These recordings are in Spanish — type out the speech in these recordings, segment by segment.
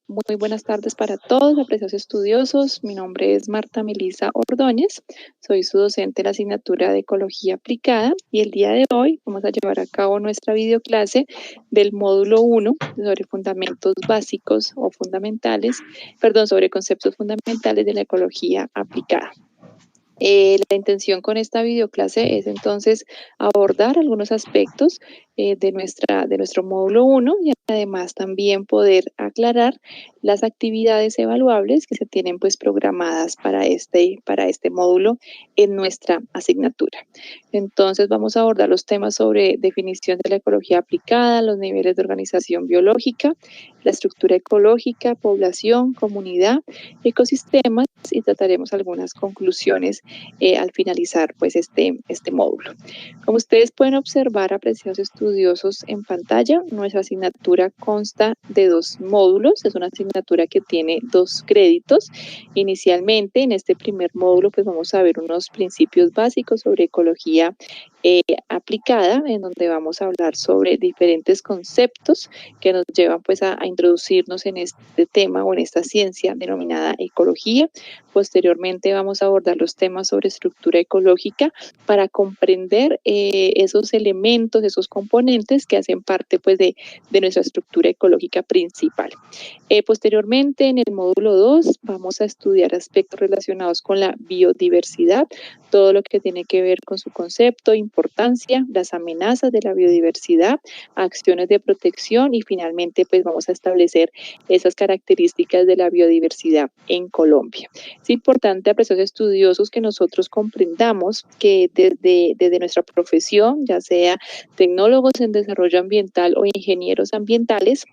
muy buenas tardes para todos, apreciados estudiosos. Mi nombre es Marta Melisa Ordóñez, soy su docente de la asignatura de Ecología Aplicada y el día de hoy vamos a llevar a cabo nuestra videoclase del módulo 1 sobre fundamentos básicos o fundamentales, sobre conceptos fundamentales de la ecología aplicada. La intención con esta videoclase es entonces abordar algunos aspectos de nuestro módulo 1 y además también poder aclarar las actividades evaluables que se tienen pues programadas para este módulo en nuestra asignatura. Entonces vamos a abordar los temas sobre definición de la ecología aplicada, los niveles de organización biológica, la estructura ecológica, población, comunidad, ecosistemas y trataremos algunas conclusiones al finalizar pues este módulo. Como ustedes pueden observar, apreciados estudiosos en pantalla, nuestra asignatura consta de 2 módulos, es una asignatura que tiene 2 créditos. Inicialmente en este primer módulo pues vamos a ver unos principios básicos sobre ecología aplicada, en donde vamos a hablar sobre diferentes conceptos que nos llevan pues a introducirnos en este tema o en esta ciencia denominada ecología. Posteriormente vamos a abordar los temas sobre estructura ecológica para comprender esos elementos, esos componentes que hacen parte pues de nuestra estructura ecológica principal. Posteriormente en el módulo 2 vamos a estudiar aspectos relacionados con la biodiversidad, todo lo que tiene que ver con su concepto, importancia, las amenazas de la biodiversidad, acciones de protección y finalmente pues vamos a establecer esas características de la biodiversidad en Colombia. Es importante, apreciados estudiosos, que nosotros comprendamos que desde nuestra profesión, ya sea tecnólogos en desarrollo ambiental o ingenieros ambientales,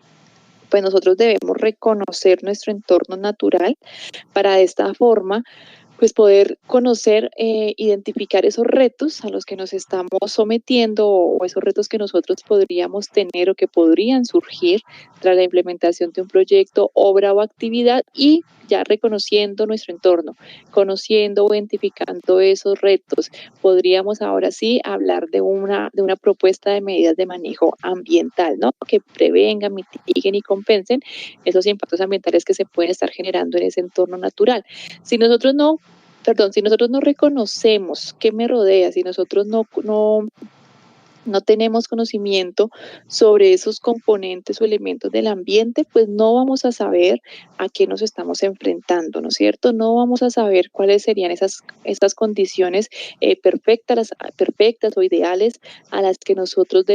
pues nosotros debemos reconocer nuestro entorno natural para de esta forma pues poder conocer, identificar esos retos a los que nos estamos sometiendo o esos retos que nosotros podríamos tener o que podrían surgir tras la implementación de un proyecto, obra o actividad y ya reconociendo nuestro entorno, conociendo o identificando esos retos, podríamos ahora sí hablar de una propuesta de medidas de manejo ambiental, ¿no? Que prevengan, mitiguen y compensen esos impactos ambientales que se pueden estar generando en ese entorno natural. Si nosotros no reconocemos qué me rodea, si nosotros no tenemos conocimiento sobre esos componentes o elementos del ambiente, pues no vamos a saber a qué nos estamos enfrentando, ¿no es cierto? No vamos a saber cuáles serían esas condiciones perfectas o ideales a las que nosotros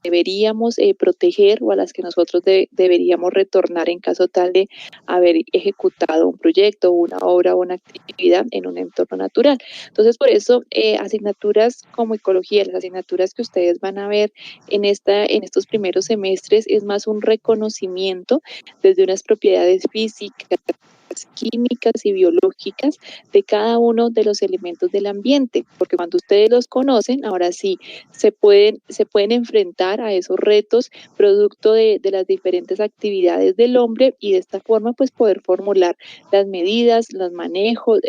deberíamos proteger o a las que nosotros deberíamos retornar en caso tal de haber ejecutado un proyecto, una obra o una actividad en un entorno natural. Entonces, por eso, asignaturas como ecología, las asignaturas que ustedes van a ver en estos primeros semestres, es más un reconocimiento desde unas propiedades físicas, químicas y biológicas de cada uno de los elementos del ambiente, porque cuando ustedes los conocen, ahora sí se pueden enfrentar a esos retos producto de las diferentes actividades del hombre y de esta forma pues poder formular las medidas, el manejo,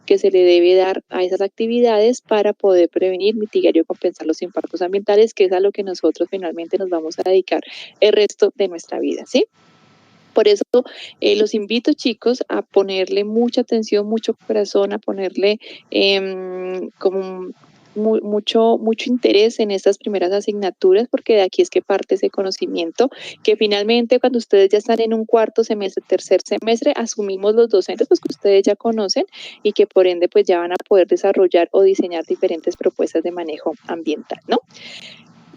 que se le debe dar a esas actividades para poder prevenir, mitigar y compensar los impactos ambientales, que es a lo que nosotros finalmente nos vamos a dedicar el resto de nuestra vida, ¿sí? Por eso los invito, chicos, a ponerle mucha atención, mucho corazón, a ponerle como mucho interés en estas primeras asignaturas, porque de aquí es que parte ese conocimiento que finalmente cuando ustedes ya están en un cuarto semestre, tercer semestre, asumimos los docentes pues que ustedes ya conocen y que por ende pues ya van a poder desarrollar o diseñar diferentes propuestas de manejo ambiental, ¿no?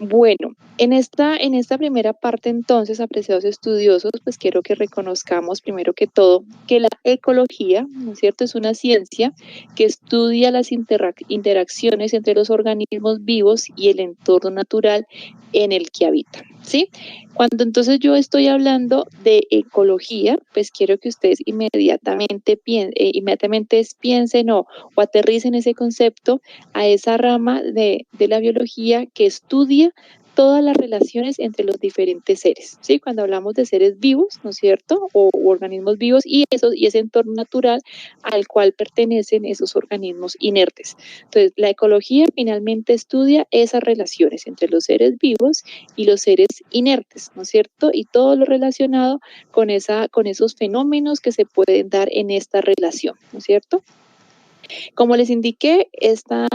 Bueno, en esta primera parte entonces, apreciados estudiosos, pues quiero que reconozcamos primero que todo que la ecología, ¿no es cierto?, es una ciencia que estudia las interacciones entre los organismos vivos y el entorno natural en el que habitan, ¿sí? Cuando entonces yo estoy hablando de ecología, pues quiero que ustedes inmediatamente piensen o aterricen ese concepto a esa rama de la biología que estudia todas las relaciones entre los diferentes seres, ¿sí? Cuando hablamos de seres vivos, ¿no es cierto? O u organismos vivos y ese entorno natural al cual pertenecen esos organismos inertes. Entonces, la ecología finalmente estudia esas relaciones entre los seres vivos y los seres inertes, ¿no es cierto? Y todo lo relacionado con esos fenómenos que se pueden dar en esta relación, ¿no es cierto? Como les indiqué, esta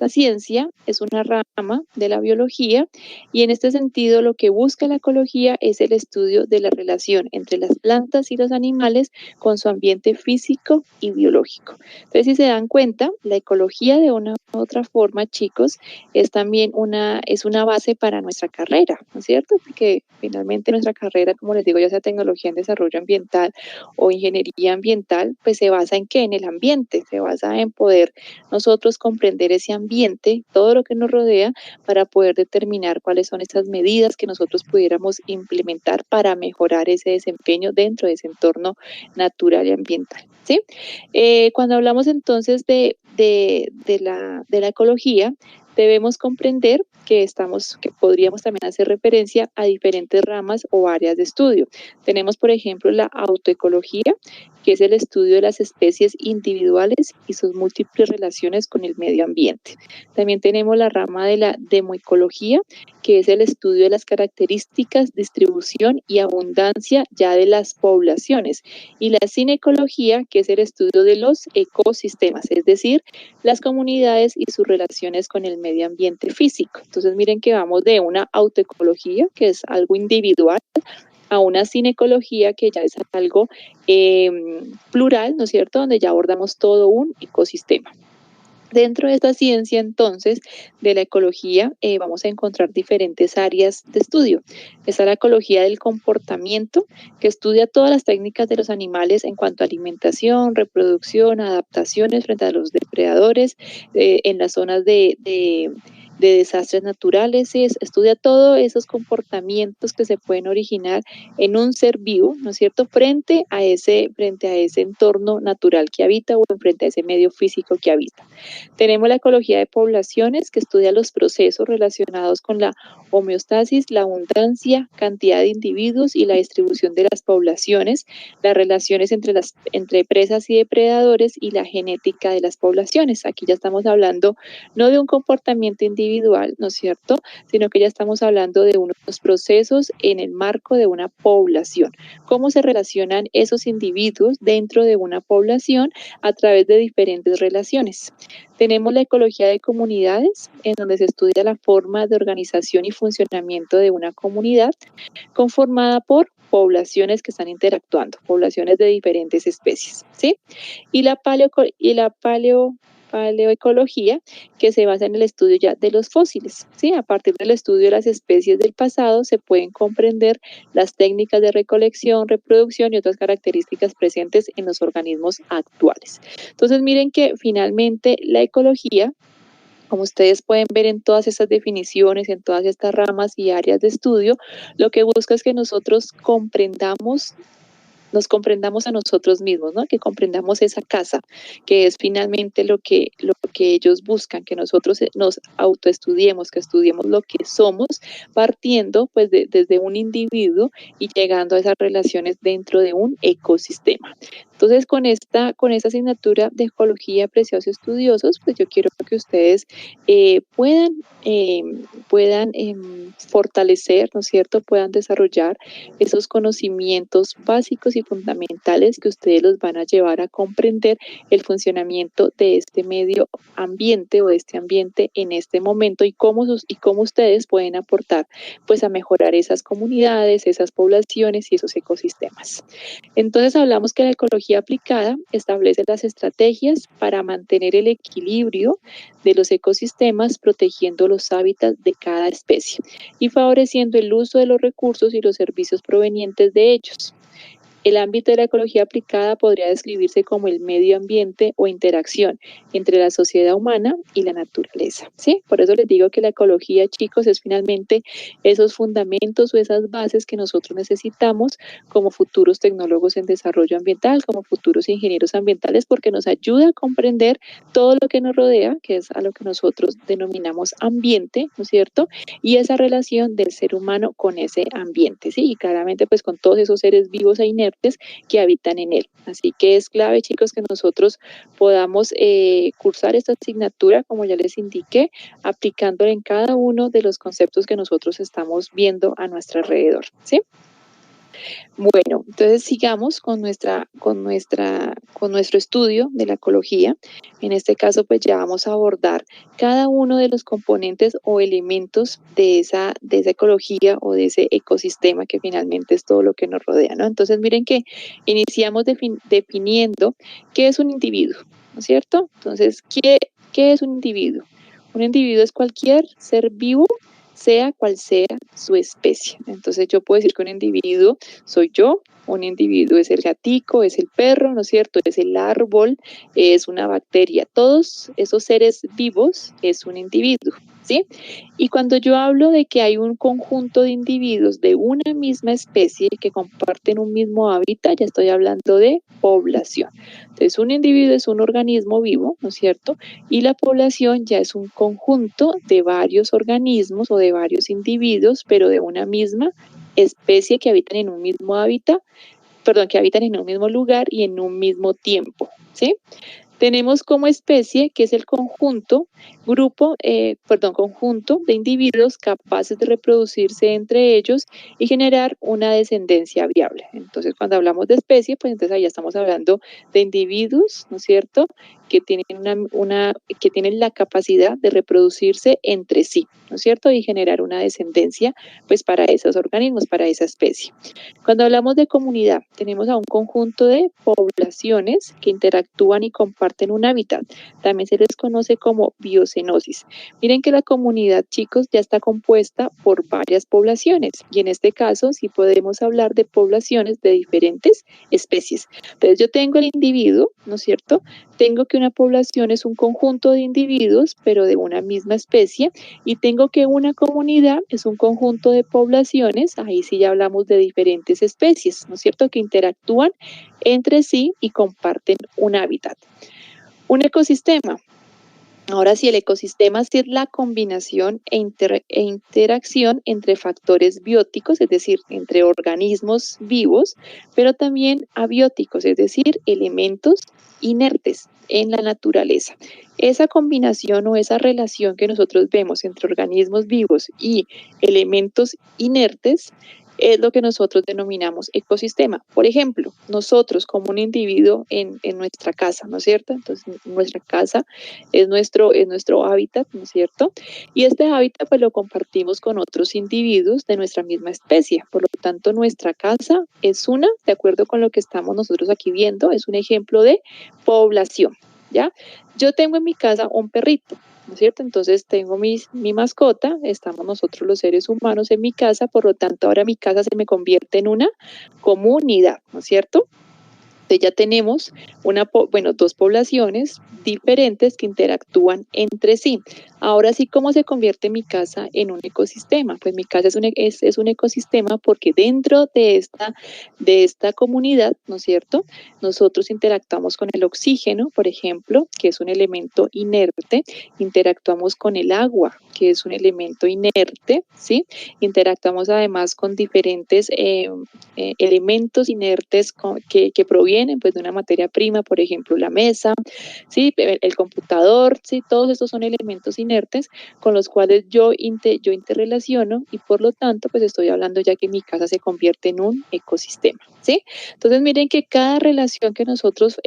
ciencia es una rama de la biología y en este sentido lo que busca la ecología es el estudio de la relación entre las plantas y los animales con su ambiente físico y biológico. Entonces, si se dan cuenta, la ecología de una u otra forma, chicos, es también es una base para nuestra carrera, ¿no es cierto? Porque finalmente nuestra carrera, como les digo, ya sea tecnología en desarrollo ambiental o ingeniería ambiental, pues se basa en qué? En el ambiente, se basa en poder nosotros comprender ese ambiente, todo lo que nos rodea, para poder determinar cuáles son esas medidas que nosotros pudiéramos implementar para mejorar ese desempeño dentro de ese entorno natural y ambiental, ¿sí? Cuando hablamos entonces de la ecología, debemos comprender que podríamos también hacer referencia a diferentes ramas o áreas de estudio. Tenemos, por ejemplo, la autoecología, que es el estudio de las especies individuales y sus múltiples relaciones con el medio ambiente. También tenemos la rama de la demoecología, que es el estudio de las características, distribución y abundancia ya de las poblaciones. Y la cinecología, que es el estudio de los ecosistemas, es decir, las comunidades y sus relaciones con el medio ambiente físico. Entonces miren que vamos de una autoecología, que es algo individual, a una cinecología, que ya es algo plural, ¿no es cierto?, donde ya abordamos todo un ecosistema. Dentro de esta ciencia, entonces, de la ecología, vamos a encontrar diferentes áreas de estudio. Está la ecología del comportamiento, que estudia todas las técnicas de los animales en cuanto a alimentación, reproducción, adaptaciones frente a los depredadores, en las zonas de desastres naturales, y estudia todos esos comportamientos que se pueden originar en un ser vivo, ¿no es cierto?, frente a ese entorno natural que habita o frente a ese medio físico que habita. Tenemos la ecología de poblaciones, que estudia los procesos relacionados con la homeostasis, la abundancia, cantidad de individuos y la distribución de las poblaciones, las relaciones entre presas y depredadores y la genética de las poblaciones. Aquí ya estamos hablando no de un comportamiento individual, ¿no es cierto?, sino que ya estamos hablando de unos procesos en el marco de una población. Cómo se relacionan esos individuos dentro de una población a través de diferentes relaciones. Tenemos la ecología de comunidades, en donde se estudia la forma de organización y funcionamiento de una comunidad conformada por poblaciones que están interactuando, poblaciones de diferentes especies, ¿sí? Y la paleoecología, que se basa en el estudio ya de los fósiles, ¿sí? A partir del estudio de las especies del pasado se pueden comprender las técnicas de recolección, reproducción y otras características presentes en los organismos actuales. Entonces miren que finalmente la ecología, como ustedes pueden ver en todas estas definiciones, en todas estas ramas y áreas de estudio, lo que busca es que nosotros nos comprendamos a nosotros mismos, ¿no? Que comprendamos esa casa, que es finalmente lo que ellos buscan, que nosotros nos autoestudiemos, que estudiemos lo que somos, partiendo pues desde un individuo y llegando a esas relaciones dentro de un ecosistema. Entonces, con esta asignatura de ecología, apreciados estudiosos, pues yo quiero que ustedes puedan fortalecer, ¿no es cierto?, puedan desarrollar esos conocimientos básicos y fundamentales que ustedes los van a llevar a comprender el funcionamiento de este medio ambiente o de este ambiente en este momento y cómo ustedes pueden aportar pues a mejorar esas comunidades, esas poblaciones y esos ecosistemas. Entonces hablamos que la ecología aplicada establece las estrategias para mantener el equilibrio de los ecosistemas, protegiendo los hábitats de cada especie y favoreciendo el uso de los recursos y los servicios provenientes de ellos. El ámbito de la ecología aplicada podría describirse como el medio ambiente o interacción entre la sociedad humana y la naturaleza, ¿sí? Por eso les digo que la ecología, chicos, es finalmente esos fundamentos o esas bases que nosotros necesitamos como futuros tecnólogos en desarrollo ambiental, como futuros ingenieros ambientales, porque nos ayuda a comprender todo lo que nos rodea, que es a lo que nosotros denominamos ambiente, ¿no es cierto? Y esa relación del ser humano con ese ambiente, ¿sí? Y claramente pues con todos esos seres vivos e inertes que habitan en él. Así que es clave, chicos, que nosotros podamos cursar esta asignatura, como ya les indiqué, aplicándola en cada uno de los conceptos que nosotros estamos viendo a nuestro alrededor, ¿sí? Bueno, entonces sigamos con nuestro estudio de la ecología. En este caso, pues ya vamos a abordar cada uno de los componentes o elementos de esa ecología o de ese ecosistema que finalmente es todo lo que nos rodea, ¿no? Entonces, miren que iniciamos definiendo qué es un individuo, ¿no es cierto? Entonces, ¿qué es un individuo? Un individuo es cualquier ser vivo, sea cual sea su especie. Entonces, yo puedo decir que un individuo soy yo, un individuo es el gatico, es el perro, ¿no es cierto? Es el árbol, es una bacteria. Todos esos seres vivos es un individuo, ¿sí? Y cuando yo hablo de que hay un conjunto de individuos de una misma especie que comparten un mismo hábitat, ya estoy hablando de población. Entonces, un individuo es un organismo vivo, ¿no es cierto? Y la población ya es un conjunto de varios organismos o de varios individuos, pero de una misma especie que habitan en un mismo hábitat, perdón, que habitan en un mismo lugar y en un mismo tiempo, ¿sí? Tenemos como especie, que es el conjunto, conjunto de individuos capaces de reproducirse entre ellos y generar una descendencia viable. Entonces, cuando hablamos de especie, pues entonces ahí estamos hablando de individuos, ¿no es cierto?, que tienen, que tienen la capacidad de reproducirse entre sí, ¿no es cierto?, y generar una descendencia, pues para esos organismos, para esa especie. Cuando hablamos de comunidad, tenemos a un conjunto de poblaciones que interactúan y comparten un hábitat. También se les conoce como biocenosis. Miren que la comunidad, chicos, ya está compuesta por varias poblaciones y en este caso sí podemos hablar de poblaciones de diferentes especies. Entonces yo tengo el individuo, ¿no es cierto? Tengo que una población es un conjunto de individuos, pero de una misma especie, y tengo que una comunidad es un conjunto de poblaciones, ahí sí ya hablamos de diferentes especies, ¿no es cierto?, que interactúan entre sí y comparten un hábitat. Un ecosistema. Ahora sí, el ecosistema sí es la combinación e interacción entre factores bióticos, es decir, entre organismos vivos, pero también abióticos, es decir, elementos inertes en la naturaleza. Esa combinación o esa relación que nosotros vemos entre organismos vivos y elementos inertes es lo que nosotros denominamos ecosistema. Por ejemplo, nosotros como un individuo en nuestra casa, ¿no es cierto? Entonces, nuestra casa es nuestro hábitat, ¿no es cierto? Y este hábitat pues lo compartimos con otros individuos de nuestra misma especie. Por lo tanto, nuestra casa es una, de acuerdo con lo que estamos nosotros aquí viendo, es un ejemplo de población, ¿ya? Yo tengo en mi casa un perrito, ¿no es cierto? Entonces tengo mi mascota, estamos nosotros los seres humanos en mi casa, por lo tanto ahora mi casa se me convierte en una comunidad, ¿no es cierto? Entonces ya tenemos dos poblaciones diferentes que interactúan entre sí. Ahora sí, ¿cómo se convierte mi casa en un ecosistema? Pues mi casa es un ecosistema porque dentro de esta comunidad, ¿no es cierto?, nosotros interactuamos con el oxígeno, por ejemplo, que es un elemento inerte, interactuamos con el agua, que es un elemento inerte, ¿sí? Interactuamos además con diferentes elementos inertes que provienen pues de una materia prima, por ejemplo la mesa, ¿sí?, el computador, ¿sí? Todos estos son elementos inertes con los cuales yo interrelaciono y por lo tanto pues estoy hablando ya que mi casa se convierte en un ecosistema, ¿sí? Entonces miren que cada relación que nosotros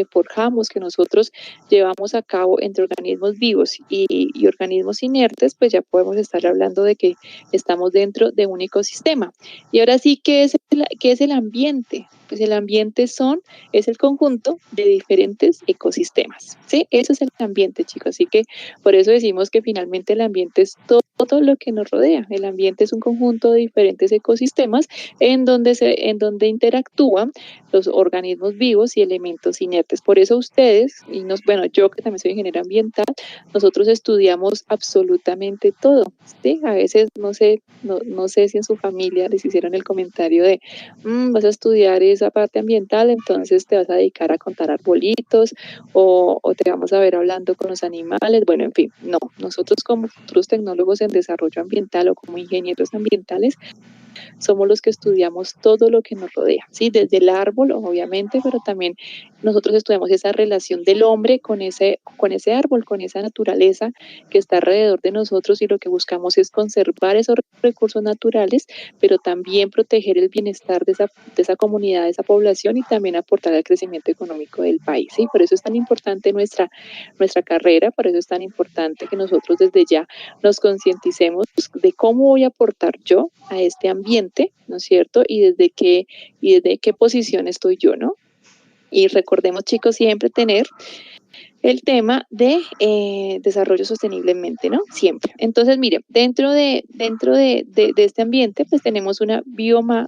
forjamos, que nosotros llevamos a cabo entre organismos vivos y organismos inertes, pues ya podemos estar hablando de que estamos dentro de un ecosistema. Y ahora sí, ¿qué es el ambiente? Pues el ambiente es el conjunto de diferentes ecosistemas, ¿sí? Eso es el ambiente, chicos. Así que por eso decimos que finalmente el ambiente es todo lo que nos rodea. El ambiente es un conjunto de diferentes ecosistemas en donde interactúan los organismos vivos y elementos inertes. Por eso ustedes, bueno, yo que también soy ingeniera ambiental, nosotros estudiamos absolutamente todo, ¿sí? A veces, no sé si en su familia les hicieron el comentario de, vas a estudiar esa parte ambiental, entonces te vas a dedicar a contar arbolitos o te vamos a ver hablando con los animales. Bueno, en fin, no. Nosotros como futuros tecnólogos en desarrollo ambiental o como ingenieros ambientales, somos los que estudiamos todo lo que nos rodea, ¿sí? Desde el árbol, obviamente, pero también nosotros estudiamos esa relación del hombre con ese árbol, con esa naturaleza que está alrededor de nosotros, y lo que buscamos es conservar esos recursos naturales, pero también proteger el bienestar de esa comunidad, de esa población, y también aportar al crecimiento económico del país, ¿sí? Por eso es tan importante nuestra carrera, por eso es tan importante que nosotros desde ya nos concienticemos de cómo voy a aportar yo a este ambiente, ¿no es cierto? Y desde qué posición estoy yo, ¿no? Y recordemos, chicos, siempre tener el tema de desarrollo sosteniblemente, ¿no? Siempre. Entonces, mire, dentro de este ambiente, pues tenemos una bioma,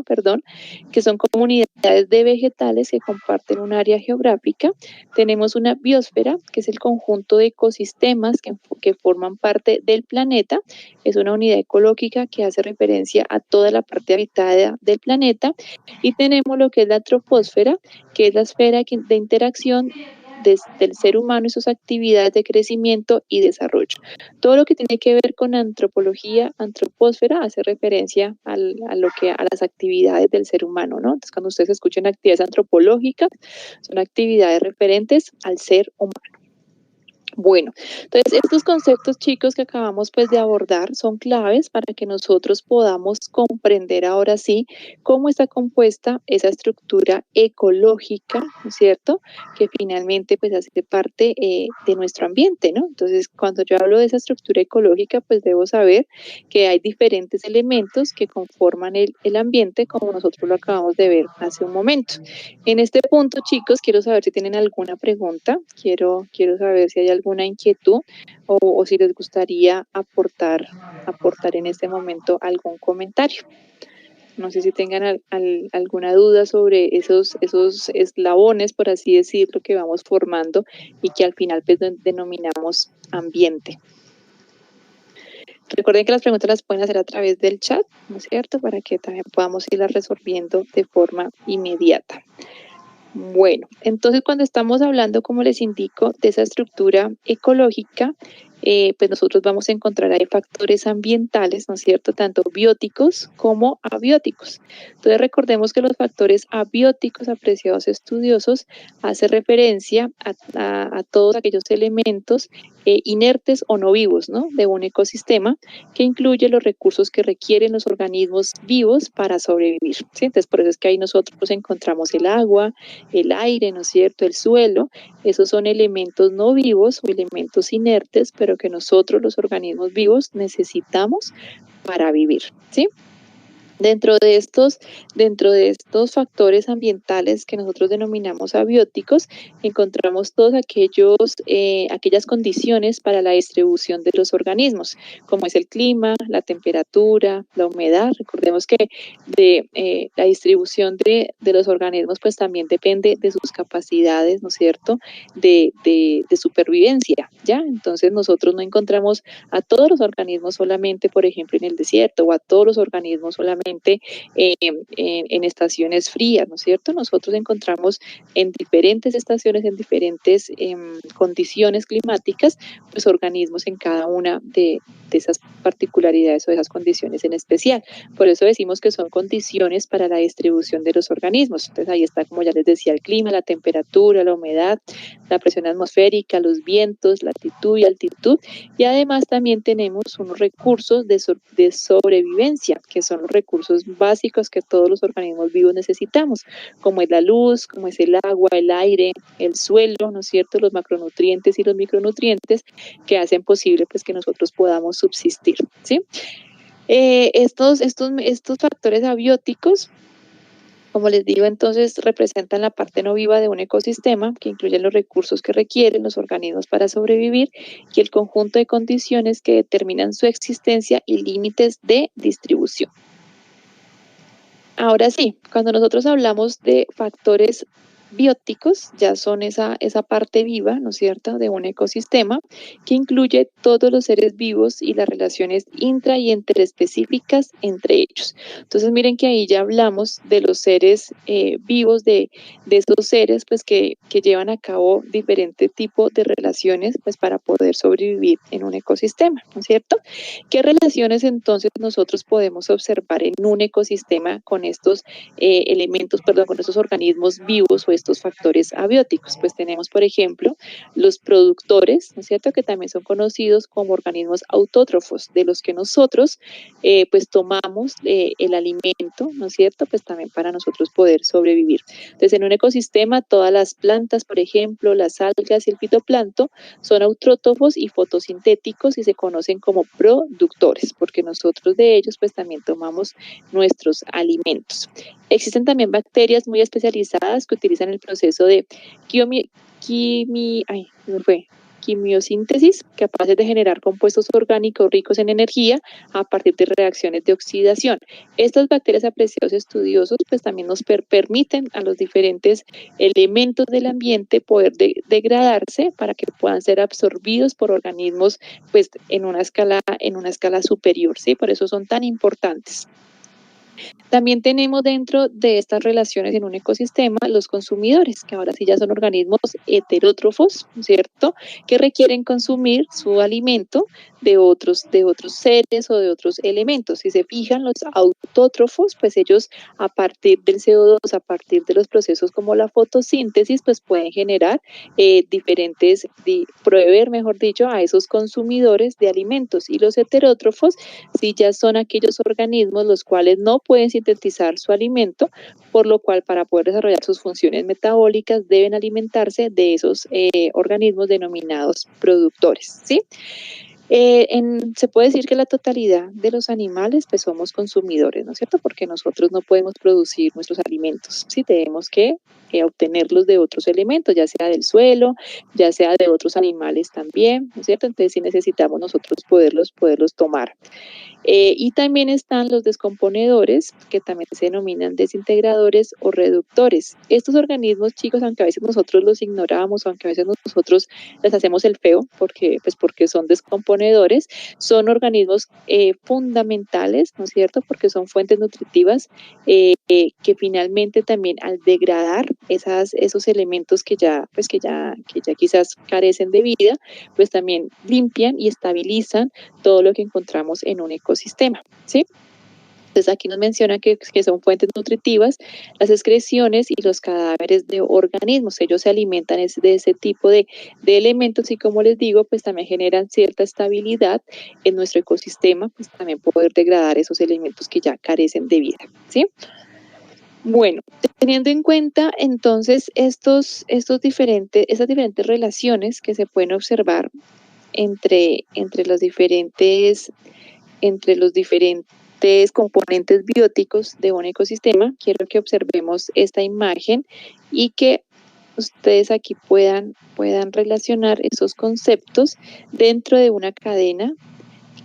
perdón, que son comunidades de vegetales que comparten un área geográfica. Tenemos una biosfera, que es el conjunto de ecosistemas que forman parte del planeta. Es una unidad ecológica que hace referencia a toda la parte habitada del planeta. Y tenemos lo que es la troposfera, que es la esfera de interacción del ser humano y sus actividades de crecimiento y desarrollo. Todo lo que tiene que ver con antropología, antropósfera, hace referencia a las actividades del ser humano, ¿no? Entonces, cuando ustedes escuchen actividades antropológicas, son actividades referentes al ser humano. Bueno, entonces estos conceptos, chicos, que acabamos pues de abordar son claves para que nosotros podamos comprender ahora sí cómo está compuesta esa estructura ecológica, ¿no es cierto? Que finalmente pues hace parte de nuestro ambiente, ¿no? Entonces, cuando yo hablo de esa estructura ecológica, pues debo saber que hay diferentes elementos que conforman el ambiente, como nosotros lo acabamos de ver hace un momento. En este punto, chicos, quiero saber si tienen alguna pregunta, quiero saber si hay alguna inquietud o si les gustaría aportar en este momento algún comentario. No sé si tengan alguna duda sobre esos eslabones, por así decirlo, que vamos formando y que al final pues, denominamos ambiente. Recuerden que las preguntas las pueden hacer a través del chat, ¿no es cierto? Para que también podamos irlas resolviendo de forma inmediata. Bueno, entonces cuando estamos hablando, como les indico, de esa estructura ecológica, pues nosotros vamos a encontrar ahí factores ambientales, ¿no es cierto? Tanto bióticos como abióticos. Entonces recordemos que los factores abióticos, apreciados estudiosos, hace referencia a todos aquellos elementos inertes o no vivos, ¿no? De un ecosistema, que incluye los recursos que requieren los organismos vivos para sobrevivir, ¿sí? Entonces por eso es que ahí nosotros encontramos el agua, el aire, ¿no es cierto?, el suelo. Esos son elementos no vivos o elementos inertes, pero que nosotros, los organismos vivos, necesitamos para vivir, ¿sí? Dentro de estos factores ambientales que nosotros denominamos abióticos, encontramos todos aquellas condiciones para la distribución de los organismos, como es el clima, la temperatura, la humedad. Recordemos que la distribución de los organismos pues también depende de sus capacidades, ¿no es cierto?, de supervivencia, ¿ya? Entonces nosotros no encontramos a todos los organismos solamente, por ejemplo, en el desierto, o a todos los organismos solamente en estaciones frías, ¿no es cierto? Nosotros encontramos en diferentes estaciones, en diferentes condiciones climáticas, pues organismos en cada una de esas particularidades o de esas condiciones en especial. Por eso decimos que son condiciones para la distribución de los organismos. Entonces ahí está, como ya les decía, el clima, la temperatura, la humedad, la presión atmosférica, los vientos, latitud y altitud, y además también tenemos unos recursos de sobrevivencia, que son los recursos básicos que todos los organismos vivos necesitamos, como es la luz, como es el agua, el aire, el suelo, ¿no es cierto?, los macronutrientes y los micronutrientes que hacen posible pues que nosotros podamos subsistir, ¿sí? Estos factores abióticos Como les digo, entonces representan la parte no viva de un ecosistema que incluye los recursos que requieren los organismos para sobrevivir y el conjunto de condiciones que determinan su existencia y límites de distribución. Ahora sí, cuando nosotros hablamos de factores bióticos, ya son esa parte viva, ¿no es cierto?, de un ecosistema que incluye todos los seres vivos y las relaciones intra y interespecíficas entre ellos. Entonces, miren que ahí ya hablamos de los seres vivos, de esos seres pues que llevan a cabo diferentes tipos de relaciones pues para poder sobrevivir en un ecosistema, ¿no es cierto? ¿Qué relaciones entonces nosotros podemos observar en un ecosistema con estos elementos, perdón, con estos organismos vivos o estos factores abióticos? Pues tenemos, por ejemplo, los productores, ¿no es cierto?, que también son conocidos como organismos autótrofos, de los que nosotros pues tomamos el alimento, ¿no es cierto?, pues también para nosotros poder sobrevivir. Entonces, en un ecosistema, todas las plantas, por ejemplo, las algas y el fitoplancton son autrótrofos y fotosintéticos y se conocen como productores, porque nosotros de ellos pues también tomamos nuestros alimentos. Existen también bacterias muy especializadas que utilizan el proceso de quimiosíntesis, capaces de generar compuestos orgánicos ricos en energía a partir de reacciones de oxidación. Estas bacterias, apreciados estudiosos, pues también nos permiten a los diferentes elementos del ambiente poder degradarse para que puedan ser absorbidos por organismos pues en una escala superior, ¿sí? Por eso son tan importantes. También tenemos dentro de estas relaciones en un ecosistema los consumidores, que ahora sí ya son organismos heterótrofos, ¿cierto?, que requieren consumir su alimento de otros seres o de otros elementos. Si se fijan, los autótrofos, pues ellos a partir del CO2, a partir de los procesos como la fotosíntesis, pues pueden generar proveer, mejor dicho, a esos consumidores de alimentos. Y los heterótrofos, sí ya son aquellos organismos los cuales no pueden sintetizar su alimento, por lo cual para poder desarrollar sus funciones metabólicas deben alimentarse de esos organismos denominados productores, ¿sí? Se puede decir que la totalidad de los animales pues somos consumidores, ¿no es cierto? Porque nosotros no podemos producir nuestros alimentos, ¿sí? Tenemos que obtenerlos de otros elementos, ya sea del suelo, ya sea de otros animales también, ¿no es cierto? Entonces sí necesitamos nosotros poderlos tomar. Y también están los descomponedores, que también se denominan desintegradores o reductores. Estos organismos, chicos, aunque a veces nosotros los ignoramos, aunque a veces nosotros les hacemos el feo, porque son descomponedores, son organismos fundamentales, ¿no es cierto?, porque son fuentes nutritivas que finalmente también al degradar esos elementos que ya quizás carecen de vida, pues también limpian y estabilizan todo lo que encontramos en un ecosistema, ¿sí? Entonces aquí nos menciona que son fuentes nutritivas, las excreciones y los cadáveres de organismos. Ellos se alimentan de ese tipo de elementos y como les digo, pues también generan cierta estabilidad en nuestro ecosistema, pues también poder degradar esos elementos que ya carecen de vida, ¿sí? Bueno, teniendo en cuenta entonces esas diferentes relaciones que se pueden observar entre los diferentes componentes bióticos de un ecosistema, quiero que observemos esta imagen y que ustedes aquí puedan relacionar esos conceptos dentro de una cadena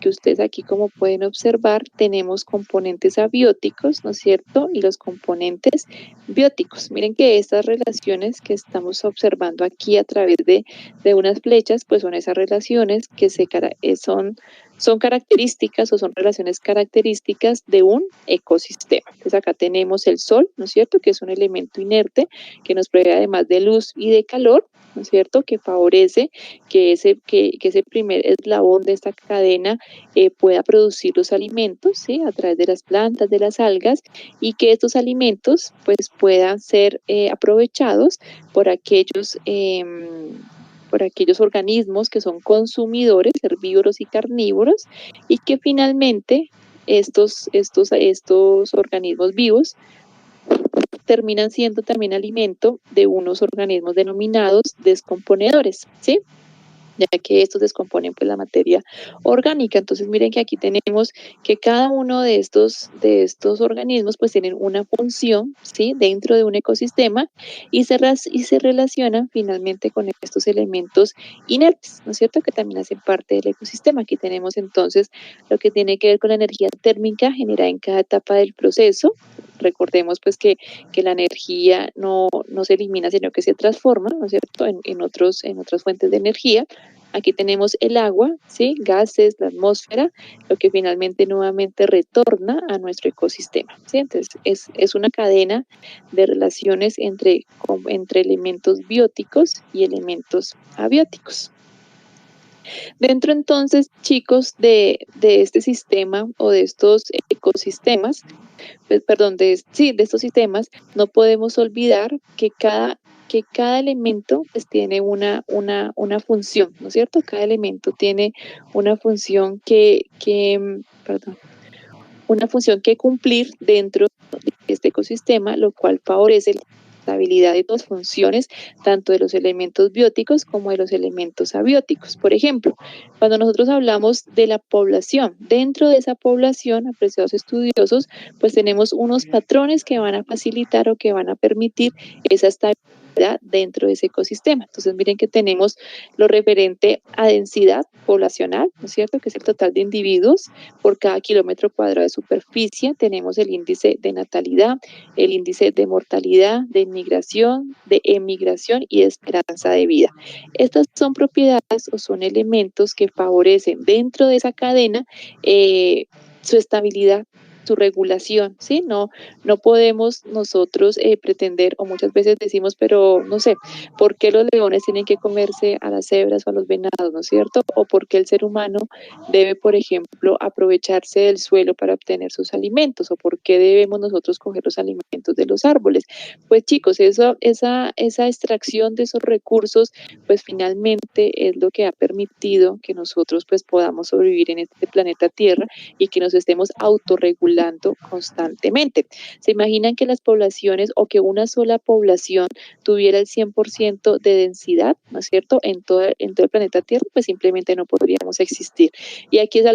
que ustedes aquí, como pueden observar, tenemos componentes abióticos, ¿no es cierto?, y los componentes bióticos. Miren que estas relaciones que estamos observando aquí a través de unas flechas, pues son esas relaciones que son características o son relaciones características de un ecosistema. Entonces acá tenemos el sol, ¿no es cierto?, que es un elemento inerte que nos provee además de luz y de calor, ¿no es cierto?, que favorece que ese primer eslabón de esta cadena pueda producir los alimentos, ¿sí?, a través de las plantas, de las algas, y que estos alimentos pues puedan ser aprovechados por aquellos organismos que son consumidores, herbívoros y carnívoros, y que finalmente estos organismos vivos terminan siendo también alimento de unos organismos denominados descomponedores, ¿sí? ya que estos descomponen pues la materia orgánica. Entonces miren que aquí tenemos que cada uno de estos organismos pues tienen una función, ¿sí? Dentro de un ecosistema y se relacionan finalmente con estos elementos inertes, ¿no es cierto? Que también hacen parte del ecosistema. Aquí tenemos entonces lo que tiene que ver con la energía térmica generada en cada etapa del proceso. Recordemos pues que la energía no se elimina, sino que se transforma, ¿no es cierto?, en otras fuentes de energía. Aquí tenemos el agua, ¿sí? Gases, la atmósfera, lo que finalmente nuevamente retorna a nuestro ecosistema, ¿sí? Entonces, es una cadena de relaciones entre elementos bióticos y elementos abióticos. Dentro entonces, chicos, de este sistema o de estos ecosistemas, perdón, de estos sistemas, no podemos olvidar que cada elemento pues, tiene una función, ¿no es cierto? Cada elemento tiene una función perdón, una función que cumplir dentro de este ecosistema, lo cual favorece la estabilidad de las funciones tanto de los elementos bióticos como de los elementos abióticos. Por ejemplo, cuando nosotros hablamos de la población, dentro de esa población, apreciados estudiosos, pues tenemos unos patrones que van a facilitar o que van a permitir esa estabilidad dentro de ese ecosistema. Entonces, miren que tenemos lo referente a densidad poblacional, ¿no es cierto?, que es el total de individuos por cada kilómetro cuadrado de superficie. Tenemos el índice de natalidad, el índice de mortalidad, de inmigración, de emigración y de esperanza de vida. Estas son propiedades o son elementos que favorecen dentro de esa cadena su estabilidad, su regulación, ¿sí? No podemos nosotros pretender, o muchas veces decimos, pero no sé, ¿por qué los leones tienen que comerse a las cebras o a los venados, ¿no es cierto? O por qué el ser humano debe, por ejemplo, aprovecharse del suelo para obtener sus alimentos, o por qué debemos nosotros coger los alimentos de los árboles. Pues chicos, esa extracción de esos recursos, pues finalmente es lo que ha permitido que nosotros pues podamos sobrevivir en este planeta Tierra y que nos estemos autorregulando constantemente. ¿Se imaginan que las poblaciones o que una sola población tuviera el 100% de densidad, ¿no es cierto?, en todo el planeta Tierra, pues simplemente no podríamos existir. Y aquí es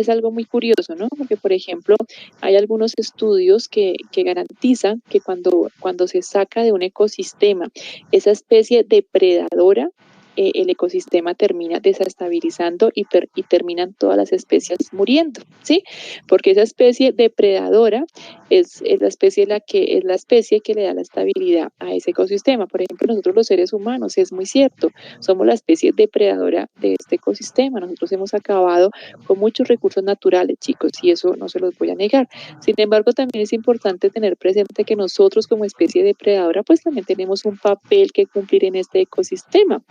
algo muy curioso, ¿no? Porque, por ejemplo, hay algunos estudios que garantizan que cuando se saca de un ecosistema esa especie depredadora, el ecosistema termina desestabilizando y terminan todas las especies muriendo, ¿sí? Porque esa especie depredadora es la especie que le da la estabilidad a ese ecosistema. Por ejemplo, nosotros los seres humanos, es muy cierto, somos la especie depredadora de este ecosistema. Nosotros hemos acabado con muchos recursos naturales, chicos, y eso no se los voy a negar. Sin embargo, también es importante tener presente que nosotros como especie depredadora, pues también tenemos un papel que cumplir en este ecosistema.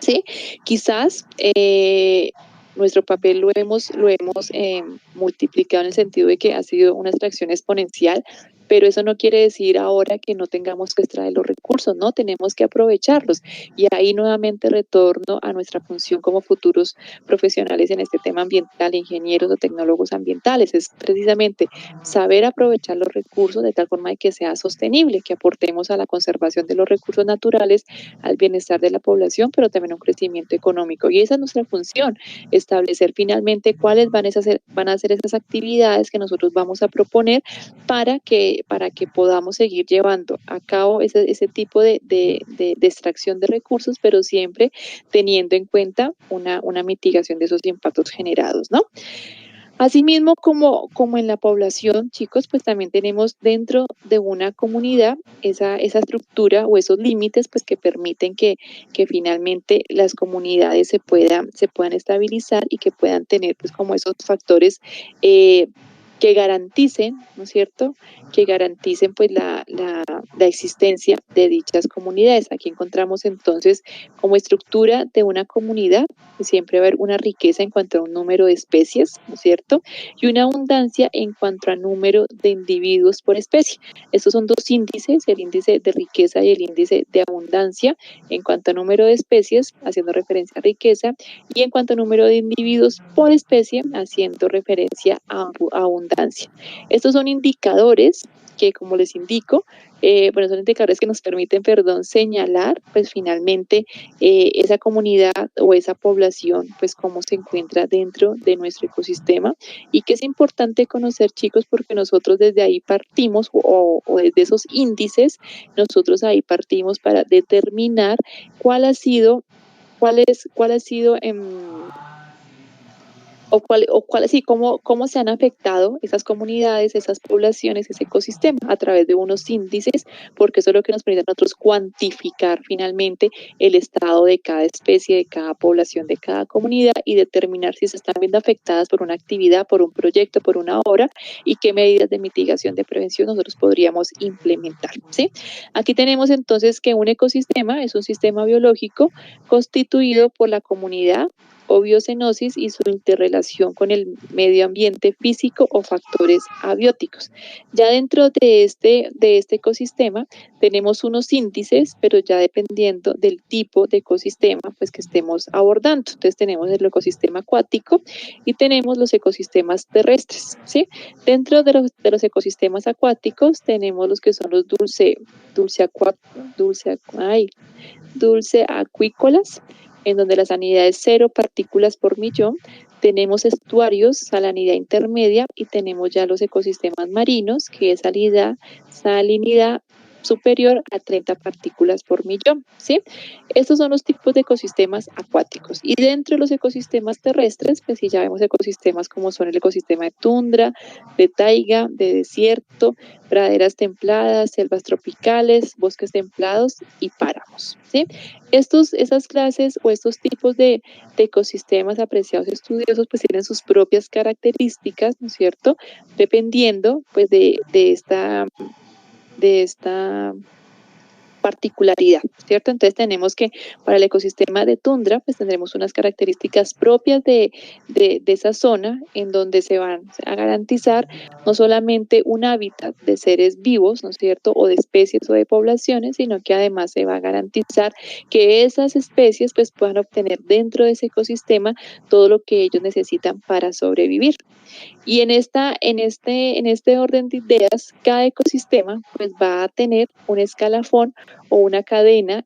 ¿Sí? Quizás nuestro papel lo hemos multiplicado en el sentido de que ha sido una extracción exponencial, pero eso no quiere decir ahora que no tengamos que extraer los recursos, ¿no? Tenemos que aprovecharlos. Y ahí nuevamente retorno a nuestra función como futuros profesionales en este tema ambiental, ingenieros o tecnólogos ambientales. Es precisamente saber aprovechar los recursos de tal forma de que sea sostenible, que aportemos a la conservación de los recursos naturales, al bienestar de la población, pero también a un crecimiento económico. Y esa es nuestra función, establecer finalmente cuáles van a ser esas actividades que nosotros vamos a proponer para que podamos seguir llevando a cabo ese tipo de extracción de recursos, pero siempre teniendo en cuenta una mitigación de esos impactos generados, ¿no? Asimismo, como en la población, chicos, pues también tenemos dentro de una comunidad esa estructura o esos límites pues que permiten que finalmente las comunidades se puedan estabilizar y que puedan tener pues como esos factores que garanticen, ¿no es cierto?, que garanticen pues la existencia de dichas comunidades. Aquí encontramos entonces como estructura de una comunidad que siempre va a haber una riqueza en cuanto a un número de especies, ¿no es cierto?, y una abundancia en cuanto a número de individuos por especie. Estos son dos índices, el índice de riqueza y el índice de abundancia en cuanto a número de especies, haciendo referencia a riqueza, y en cuanto a número de individuos por especie, haciendo referencia a abundancia. Estos son indicadores que, como les indico, bueno, son indicadores que nos permiten, perdón, señalar, pues finalmente esa comunidad o esa población, pues cómo se encuentra dentro de nuestro ecosistema y que es importante conocer, chicos, porque nosotros desde ahí partimos o desde esos índices, nosotros ahí partimos para determinar cuál ha sido, cuál ha sido sí, cómo se han afectado esas comunidades, esas poblaciones, ese ecosistema a través de unos índices, porque eso es lo que nos permite a nosotros cuantificar finalmente el estado de cada especie, de cada población, de cada comunidad y determinar si se están viendo afectadas por una actividad, por un proyecto, por una obra y qué medidas de mitigación, de prevención nosotros podríamos implementar, ¿sí? Aquí tenemos entonces que un ecosistema es un sistema biológico constituido por la comunidad o biocenosis y su interrelación con el medio ambiente físico o factores abióticos. Ya dentro de este ecosistema tenemos unos índices, pero ya dependiendo del tipo de ecosistema pues, que estemos abordando. Entonces tenemos el ecosistema acuático y tenemos los ecosistemas terrestres. ¿Sí? Dentro de los ecosistemas acuáticos tenemos los que son los dulce acuícolas, en donde la salinidad es 0 partículas por millón. Tenemos estuarios, salinidad intermedia, y tenemos ya los ecosistemas marinos, que es salinidad superior a 30 partículas por millón, ¿sí? Estos son los tipos de ecosistemas acuáticos. Y dentro de los ecosistemas terrestres, pues sí ya vemos ecosistemas como son el ecosistema de tundra, de taiga, de desierto, praderas templadas, selvas tropicales, bosques templados y páramos, ¿sí? Esas clases o estos tipos de ecosistemas apreciados estudiosos pues tienen sus propias características, ¿no es cierto? Dependiendo pues de esta particularidad, ¿cierto? Entonces tenemos que para el ecosistema de tundra, pues tendremos unas características propias de esa zona en donde se van a garantizar no solamente un hábitat de seres vivos, ¿no es cierto? O de especies o de poblaciones, sino que además se va a garantizar que esas especies pues puedan obtener dentro de ese ecosistema todo lo que ellos necesitan para sobrevivir. Y en este orden de ideas, cada ecosistema pues va a tener un escalafón o una cadena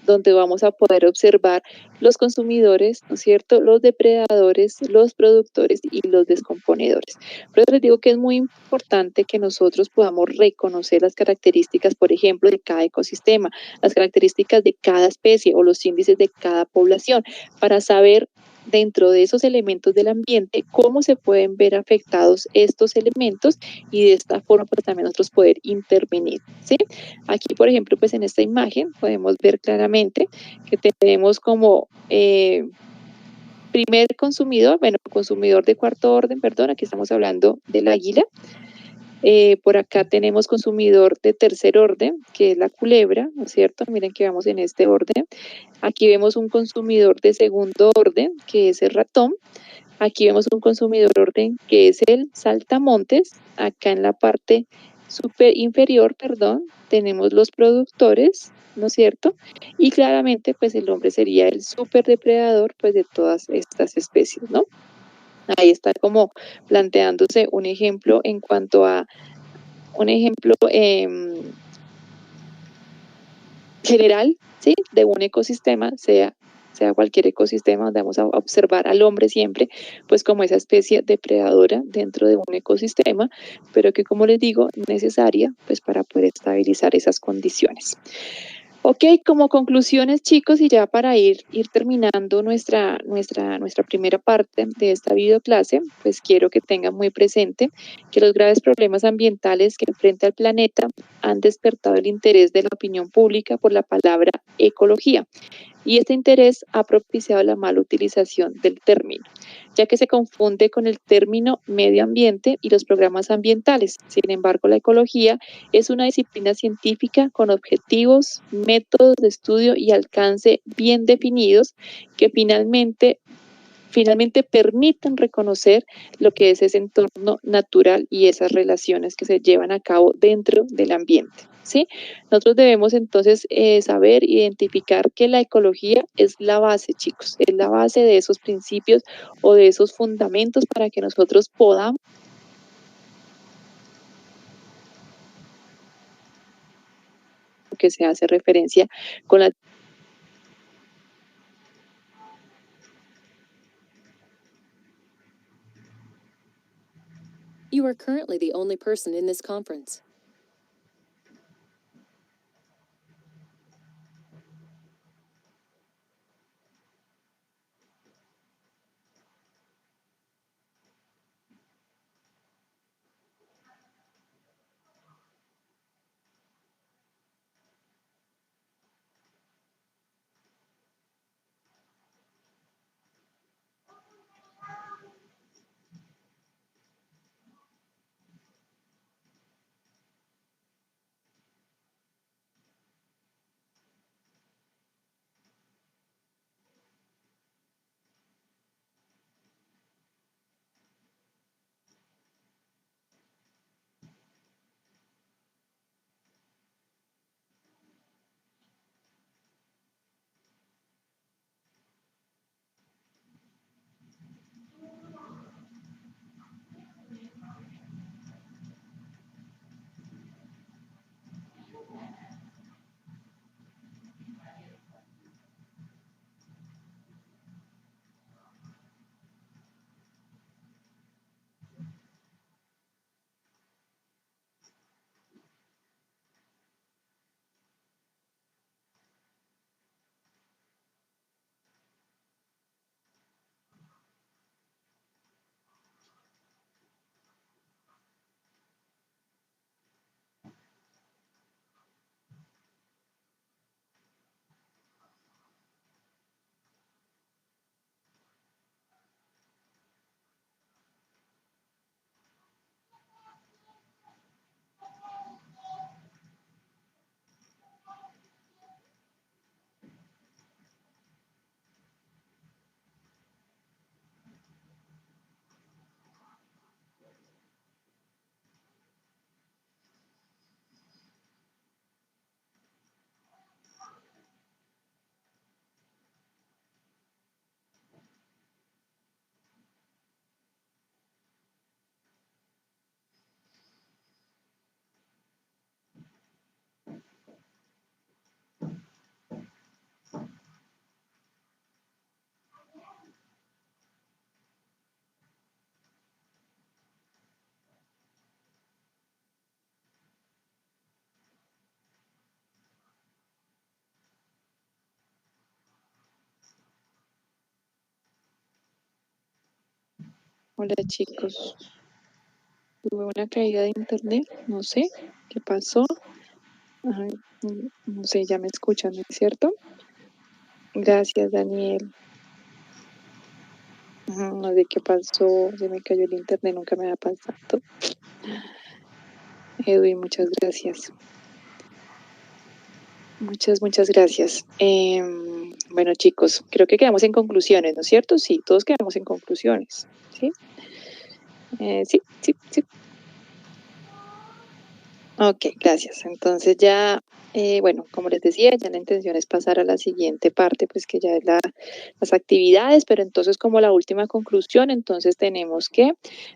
donde vamos a poder observar los consumidores, ¿no es cierto? Los depredadores, los productores y los descomponedores. Por eso les digo que es muy importante que nosotros podamos reconocer las características, por ejemplo, de cada ecosistema, las características de cada especie o los índices de cada población, para saber dentro de esos elementos del ambiente, cómo se pueden ver afectados estos elementos y de esta forma pues también nosotros poder intervenir, ¿sí? Aquí, por ejemplo, pues en esta imagen podemos ver claramente que tenemos como primer consumidor, bueno, consumidor de cuarto orden, perdón, aquí estamos hablando del águila. Por acá tenemos consumidor de tercer orden, que es la culebra, ¿no es cierto? Miren que vamos en este orden. Aquí vemos un consumidor de segundo orden, que es el ratón. Aquí vemos un consumidor orden, que es el saltamontes. Acá en la parte inferior, perdón, tenemos los productores, ¿no es cierto? Y claramente, pues el hombre sería el superdepredador, pues de todas estas especies, ¿no? Ahí está como planteándose un ejemplo en cuanto a un ejemplo general, ¿sí? De un ecosistema, sea cualquier ecosistema, donde vamos a observar al hombre siempre, pues como esa especie depredadora dentro de un ecosistema, pero que como les digo, necesaria pues para poder estabilizar esas condiciones. Ok, como conclusiones, chicos, y ya para ir terminando nuestra primera parte de esta videoclase, pues quiero que tengan muy presente que los graves problemas ambientales que enfrenta el planeta han despertado el interés de la opinión pública por la palabra ecología. Y este interés ha propiciado la mala utilización del término, ya que se confunde con el término medio ambiente y los programas ambientales. Sin embargo, la ecología es una disciplina científica con objetivos, métodos de estudio y alcance bien definidos que finalmente permiten reconocer lo que es ese entorno natural y esas relaciones que se llevan a cabo dentro del ambiente, ¿sí? Nosotros debemos entonces saber, identificar que la ecología es la base, chicos, es la base de esos principios o de esos fundamentos para que nosotros podamos que se hace referencia con la... You are currently the only person in this conference. Hola chicos, tuve una caída de internet, no sé qué pasó. Ay, no sé, ya me escuchan, ¿no es cierto? Gracias, Daniel. No sé qué pasó, se me cayó el internet, nunca me había pasado. Edwin, muchas gracias. Muchas gracias. Bueno, chicos, creo que quedamos en conclusiones, ¿no es cierto? Sí, todos quedamos en conclusiones. ¿Sí? Sí. Ok, gracias. Entonces ya, bueno, como les decía, ya la intención es pasar a la siguiente parte, pues que ya es las actividades, pero entonces como la última conclusión, entonces tenemos que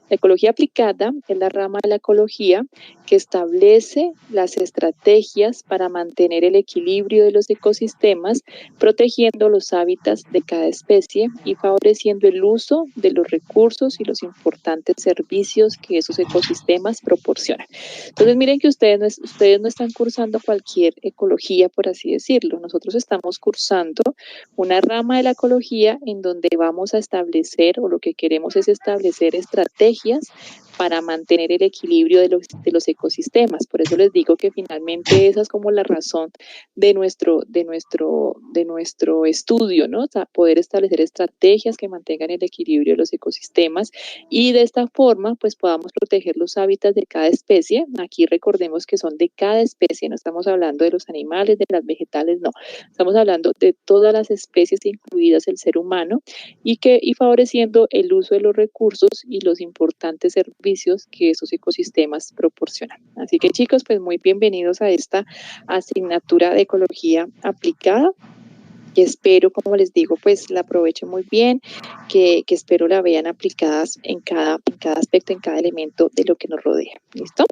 la ecología aplicada es la rama de la ecología que establece las estrategias para mantener el equilibrio de los ecosistemas, protegiendo los hábitats de cada especie y favoreciendo el uso de los recursos y los importantes servicios que esos ecosistemas proporcionan. Entonces, miren que ustedes no están cursando cualquier ecología, por así decirlo. Nosotros estamos cursando una rama de la ecología en donde vamos a establecer, o lo que queremos es establecer estrategias para mantener el equilibrio de los ecosistemas. Por eso les digo que finalmente esa es como la razón de nuestro estudio, ¿no? O sea, poder establecer estrategias que mantengan el equilibrio de los ecosistemas y de esta forma pues podamos proteger los hábitats de cada especie. Aquí recordemos que son de cada especie, no estamos hablando de los animales, de las vegetales, no, estamos hablando de todas las especies incluidas el ser humano y favoreciendo el uso de los recursos y los importantes servicios que esos ecosistemas proporcionan. Así que chicos, pues muy bienvenidos a esta asignatura de ecología aplicada. Que espero, como les digo, pues la aprovechen muy bien, que espero la vean aplicadas en cada aspecto, en cada elemento de lo que nos rodea. ¿Listo?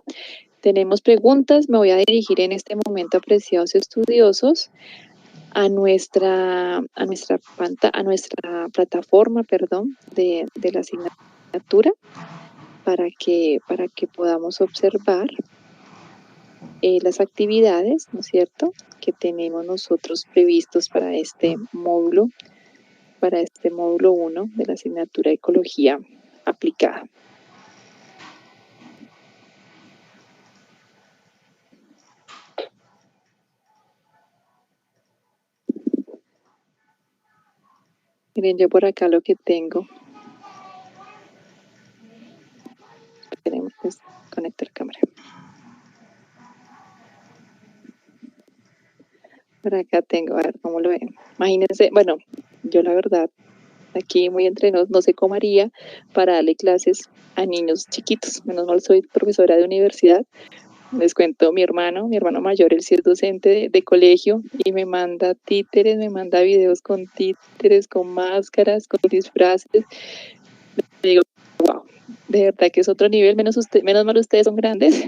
¿Tenemos preguntas? Me voy a dirigir en este momento, apreciados estudiosos, a nuestra plataforma, perdón, de la asignatura para que podamos observar las actividades, ¿no es cierto?, que tenemos nosotros previstos para este módulo 1 de la asignatura de Ecología Aplicada. Miren, yo por acá lo que tengo. Tenemos que conectar cámara. Por acá tengo, a ver cómo lo ven. Imagínense, bueno, yo la verdad, aquí muy entre nos, no sé cómo haría para darle clases a niños chiquitos. Menos mal soy profesora de universidad. Les cuento, mi hermano mayor, él sí es docente de colegio y me manda títeres, me manda videos con títeres, con máscaras, con disfraces. Le digo, wow, de verdad que es otro nivel, menos mal ustedes son grandes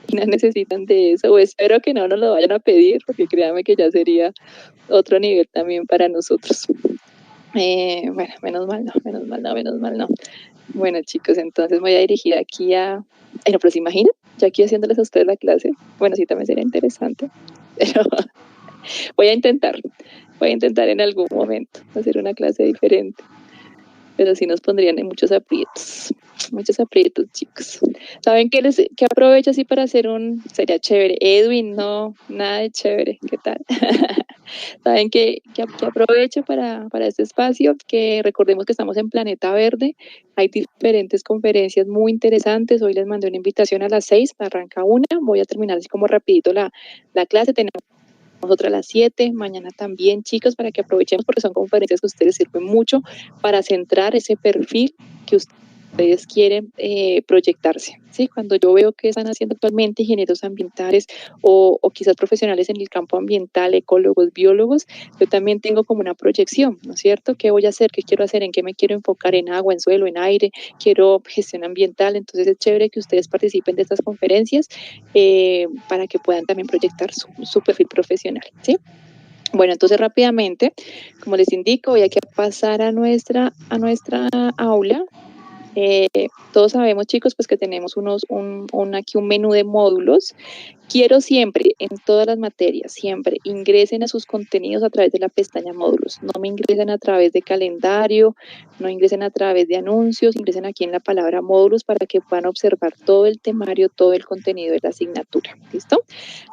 y no necesitan de eso, o espero que no nos lo vayan a pedir, porque créanme que ya sería otro nivel también para nosotros. Bueno, menos mal no. Bueno, chicos, entonces voy a dirigir aquí a... Bueno, pero ¿se imaginan? Ya aquí haciéndoles a ustedes la clase. Bueno, sí, también sería interesante, pero voy a intentar en algún momento hacer una clase diferente, pero sí nos pondrían en muchos aprietos, chicos. ¿Saben qué aprovecho así para hacer sería chévere? Edwin, no, nada de chévere, ¿qué tal? ¿Saben qué aprovecho para este espacio? Que recordemos que estamos en Planeta Verde, hay diferentes conferencias muy interesantes. Hoy les mandé una invitación a las 6, arranca una, voy a terminar así como rapidito la clase, tenemos otra a las 7, mañana también, chicos, para que aprovechemos, porque son conferencias que ustedes sirven mucho para centrar ese perfil que ustedes quieren proyectarse, ¿sí? Cuando yo veo que están haciendo actualmente ingenieros ambientales o quizás profesionales en el campo ambiental, ecólogos, biólogos, yo también tengo como una proyección, ¿no es cierto? ¿Qué voy a hacer? ¿Qué quiero hacer? ¿En qué me quiero enfocar? ¿En agua, en suelo, en aire? ¿Quiero gestión ambiental? Entonces es chévere que ustedes participen de estas conferencias para que puedan también proyectar su perfil profesional, ¿sí? Bueno, entonces rápidamente, como les indico, voy aquí a pasar a nuestra aula. Todos sabemos, chicos, pues que tenemos aquí un menú de módulos. Quiero siempre, en todas las materias, siempre ingresen a sus contenidos a través de la pestaña módulos. No me ingresen a través de calendario, no ingresen a través de anuncios, ingresen aquí en la palabra módulos para que puedan observar todo el temario, todo el contenido de la asignatura. ¿Listo?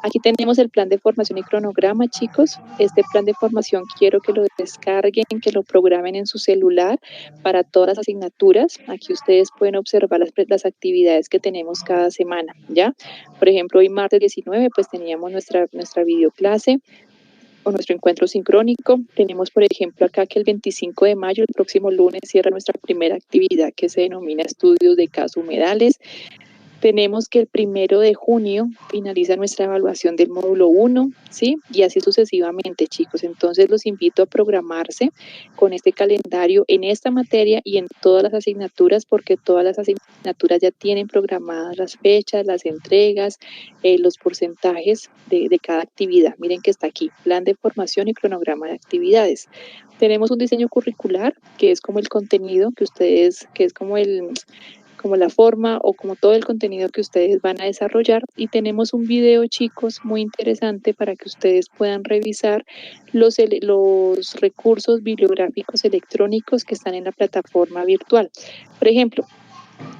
Aquí tenemos el plan de formación y cronograma, chicos. Este plan de formación quiero que lo descarguen, que lo programen en su celular para todas las asignaturas. Aquí ustedes pueden observar las actividades que tenemos cada semana, ¿ya? Por ejemplo, hoy martes 19, pues teníamos nuestra videoclase o nuestro encuentro sincrónico. Tenemos, por ejemplo, acá que el 25 de mayo, el próximo lunes, cierra nuestra primera actividad que se denomina estudios de casos humedales. Tenemos que el 1 de junio finaliza nuestra evaluación del módulo 1, ¿sí? Y así sucesivamente, chicos. Entonces los invito a programarse con este calendario en esta materia y en todas las asignaturas, porque todas las asignaturas ya tienen programadas las fechas, las entregas, los porcentajes de cada actividad. Miren que está aquí, plan de formación y cronograma de actividades. Tenemos un diseño curricular, que es como el contenido que ustedes, que es como la forma o como todo el contenido que ustedes van a desarrollar, y tenemos un video, chicos, muy interesante para que ustedes puedan revisar los recursos bibliográficos electrónicos que están en la plataforma virtual. Por ejemplo,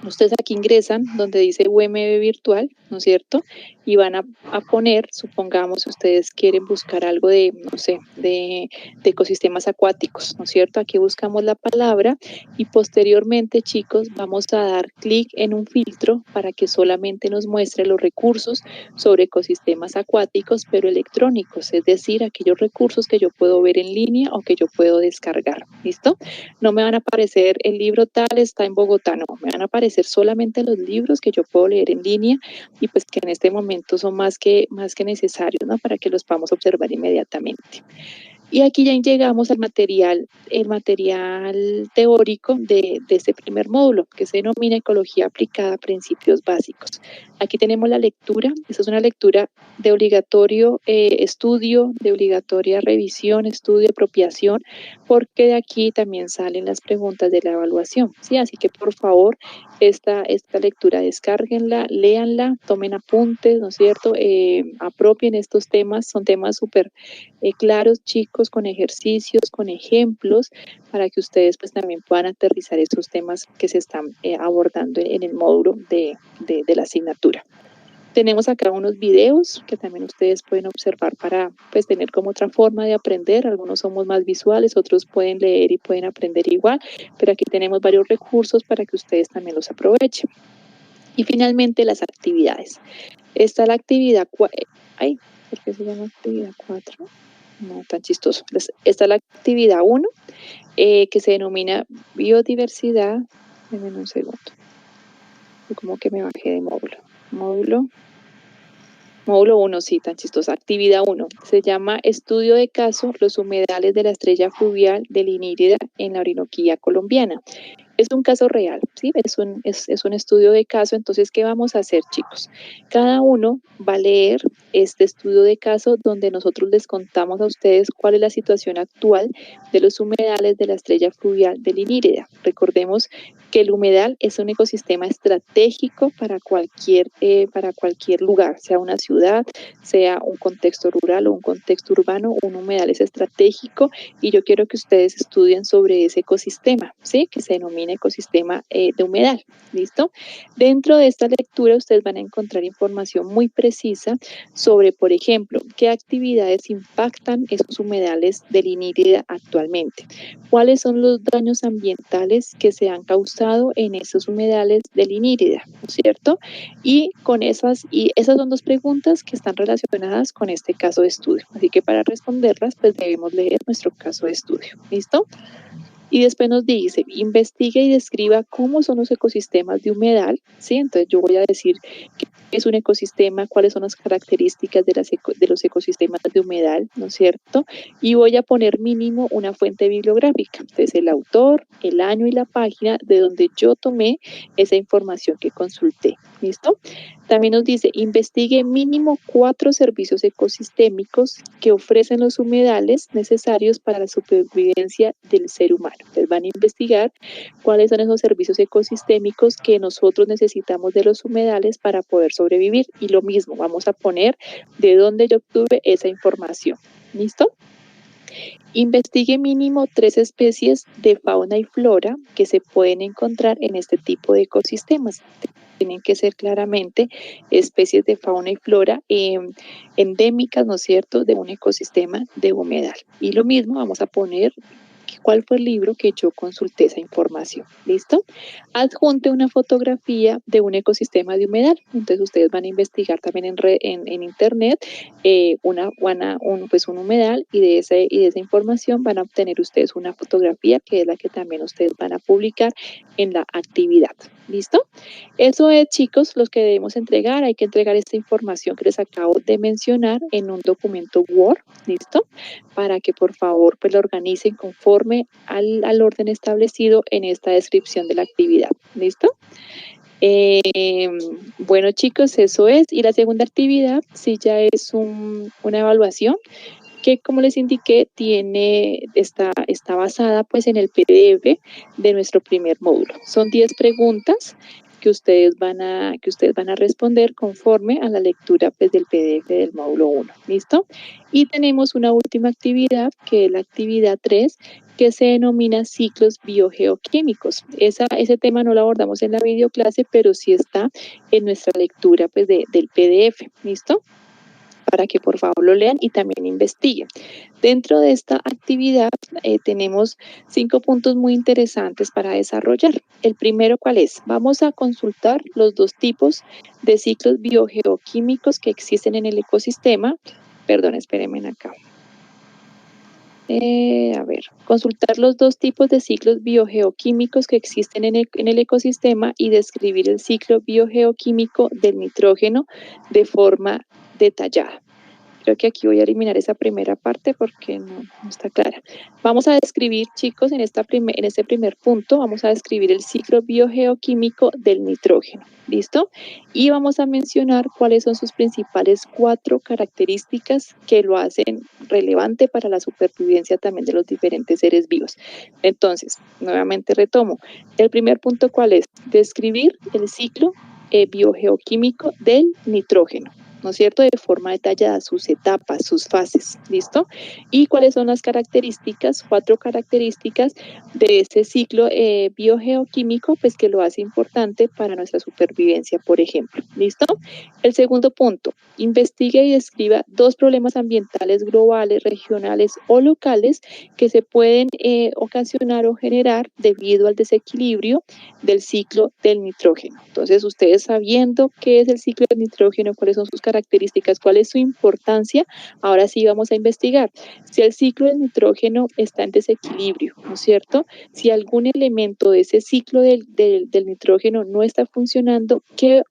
ustedes aquí ingresan donde dice UMB virtual, ¿no es cierto? Y van a poner, supongamos, si ustedes quieren buscar algo de, no sé, de ecosistemas acuáticos, ¿no es cierto? Aquí buscamos la palabra y posteriormente, chicos, vamos a dar clic en un filtro para que solamente nos muestre los recursos sobre ecosistemas acuáticos, pero electrónicos, es decir, aquellos recursos que yo puedo ver en línea o que yo puedo descargar, ¿listo? No me van a aparecer el libro tal está en Bogotá, no, me van a aparecer solamente los libros que yo puedo leer en línea y pues que en este momento son más que necesarios, ¿no? Para que los podamos observar inmediatamente. Y aquí ya llegamos al material, el material teórico de este primer módulo, que se denomina Ecología aplicada a principios básicos. Aquí tenemos la lectura, esta es una lectura de obligatorio estudio, de obligatoria revisión, estudio, apropiación, porque de aquí también salen las preguntas de la evaluación, ¿sí? Así que por favor, esta lectura descárguenla, léanla, tomen apuntes, ¿no es cierto? Apropien estos temas, son temas súper claros, chicos, con ejercicios, con ejemplos, para que ustedes pues también puedan aterrizar esos temas que se están abordando en el módulo de la asignatura. Tenemos acá unos videos que también ustedes pueden observar para pues tener como otra forma de aprender. Algunos somos más visuales, otros pueden leer y pueden aprender igual, pero aquí tenemos varios recursos para que ustedes también los aprovechen. Y finalmente las actividades. Está la actividad, ¿por qué se llama actividad 4? No, tan chistoso. Está la actividad 1, que se denomina biodiversidad. Denme un segundo. Como que me bajé de módulo. Módulo 1, sí, tan chistosa. Actividad 1. Se llama Estudio de caso, los humedales de la estrella fluvial de Linírida en la Orinoquía colombiana. Es un caso real, ¿sí? Es un estudio de caso. Entonces, ¿qué vamos a hacer, chicos? Cada uno va a leer este estudio de caso donde nosotros les contamos a ustedes cuál es la situación actual de los humedales de la estrella fluvial de Linírida. Recordemos que el humedal es un ecosistema estratégico para cualquier lugar, sea una ciudad, sea un contexto rural o un contexto urbano. Un humedal es estratégico y yo quiero que ustedes estudien sobre ese ecosistema, ¿sí? Que se denomina ecosistema de humedal, ¿listo? Dentro de esta lectura ustedes van a encontrar información muy precisa sobre, por ejemplo, qué actividades impactan esos humedales de Linírida actualmente, cuáles son los daños ambientales que se han causado en esos humedales de Linírida, ¿no es cierto? Y esas son dos preguntas que están relacionadas con este caso de estudio. Así que para responderlas, pues debemos leer nuestro caso de estudio. ¿Listo? Y después nos dice, investigue y describa cómo son los ecosistemas de humedal, ¿sí? Entonces yo voy a decir qué es un ecosistema, cuáles son las características de los ecosistemas de humedal, ¿no es cierto? Y voy a poner mínimo una fuente bibliográfica, entonces el autor, el año y la página de donde yo tomé esa información que consulté, ¿listo? También nos dice, investigue mínimo 4 servicios ecosistémicos que ofrecen los humedales necesarios para la supervivencia del ser humano. Entonces van a investigar cuáles son esos servicios ecosistémicos que nosotros necesitamos de los humedales para poder sobrevivir. Y lo mismo, vamos a poner de dónde yo obtuve esa información. ¿Listo? Investigue mínimo 3 especies de fauna y flora que se pueden encontrar en este tipo de ecosistemas. Tienen que ser claramente especies de fauna y flora endémicas, ¿no es cierto?, de un ecosistema de humedal. Y lo mismo vamos a poner cuál fue el libro que yo consulté esa información. ¿Listo? Adjunte una fotografía de un ecosistema de humedal. Entonces ustedes van a investigar también en internet un humedal y de esa información van a obtener ustedes una fotografía que es la que también ustedes van a publicar en la actividad. ¿Listo? Eso es, chicos, los que debemos entregar. Hay que entregar esta información que les acabo de mencionar en un documento Word, ¿listo? Para que por favor pues lo organicen conforme al orden establecido en esta descripción de la actividad, ¿listo? Bueno, chicos, eso es. Y la segunda actividad sí ya es una evaluación que, como les indiqué, está basada pues en el PDF de nuestro primer módulo. Son 10 preguntas que ustedes van a responder conforme a la lectura pues, del PDF del módulo 1. ¿Listo? Y tenemos una última actividad, que es la actividad 3, que se denomina ciclos biogeoquímicos. Ese tema no lo abordamos en la videoclase, pero sí está en nuestra lectura pues, del PDF. ¿Listo? Para que por favor lo lean y también investiguen. Dentro de esta actividad tenemos 5 puntos muy interesantes para desarrollar. El primero, ¿cuál es? Vamos a consultar los 2 tipos de ciclos biogeoquímicos que existen en el ecosistema. Perdón, espérenme acá. Consultar los 2 tipos de ciclos biogeoquímicos que existen en el ecosistema y describir el ciclo biogeoquímico del nitrógeno de forma detallada. Creo que aquí voy a eliminar esa primera parte porque no está clara. Vamos a describir, chicos, en este primer punto, vamos a describir el ciclo biogeoquímico del nitrógeno. ¿Listo? Y vamos a mencionar cuáles son sus principales 4 características que lo hacen relevante para la supervivencia también de los diferentes seres vivos. Entonces, nuevamente retomo. El primer punto, ¿cuál es? Describir el ciclo biogeoquímico del nitrógeno, ¿no es cierto? De forma detallada, sus etapas, sus fases, ¿listo? Y cuáles son las características, 4 características de ese ciclo biogeoquímico, pues que lo hace importante para nuestra supervivencia, por ejemplo, ¿listo? El segundo punto, investigue y describa 2 problemas ambientales globales, regionales o locales que se pueden ocasionar o generar debido al desequilibrio del ciclo del nitrógeno. Entonces, ustedes sabiendo qué es el ciclo del nitrógeno, cuáles son sus características, cuál es su importancia, ahora sí vamos a investigar. Si el ciclo del nitrógeno está en desequilibrio, ¿no es cierto? Si algún elemento de ese ciclo del nitrógeno no está funcionando, ¿qué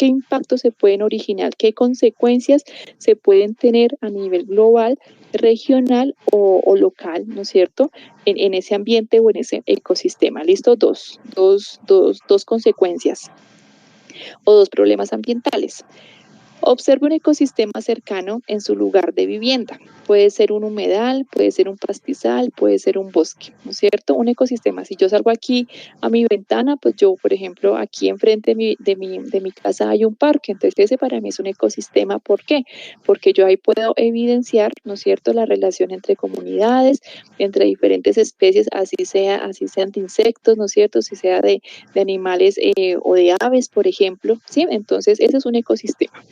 impactos se pueden originar? ¿Qué consecuencias se pueden tener a nivel global, regional o local, ¿no es cierto? En ese ambiente o en ese ecosistema. ¿Listo? Dos consecuencias o 2 problemas ambientales. Observe un ecosistema cercano en su lugar de vivienda. Puede ser un humedal, puede ser un pastizal, puede ser un bosque, ¿no es cierto? Un ecosistema. Si yo salgo aquí a mi ventana, pues yo, por ejemplo, aquí enfrente de mi casa hay un parque. Entonces, ese para mí es un ecosistema. ¿Por qué? Porque yo ahí puedo evidenciar, ¿no es cierto?, la relación entre comunidades, entre diferentes especies, así sean de insectos, ¿no es cierto?, si sea de animales o de aves, por ejemplo, ¿sí? Entonces, ese es un ecosistema.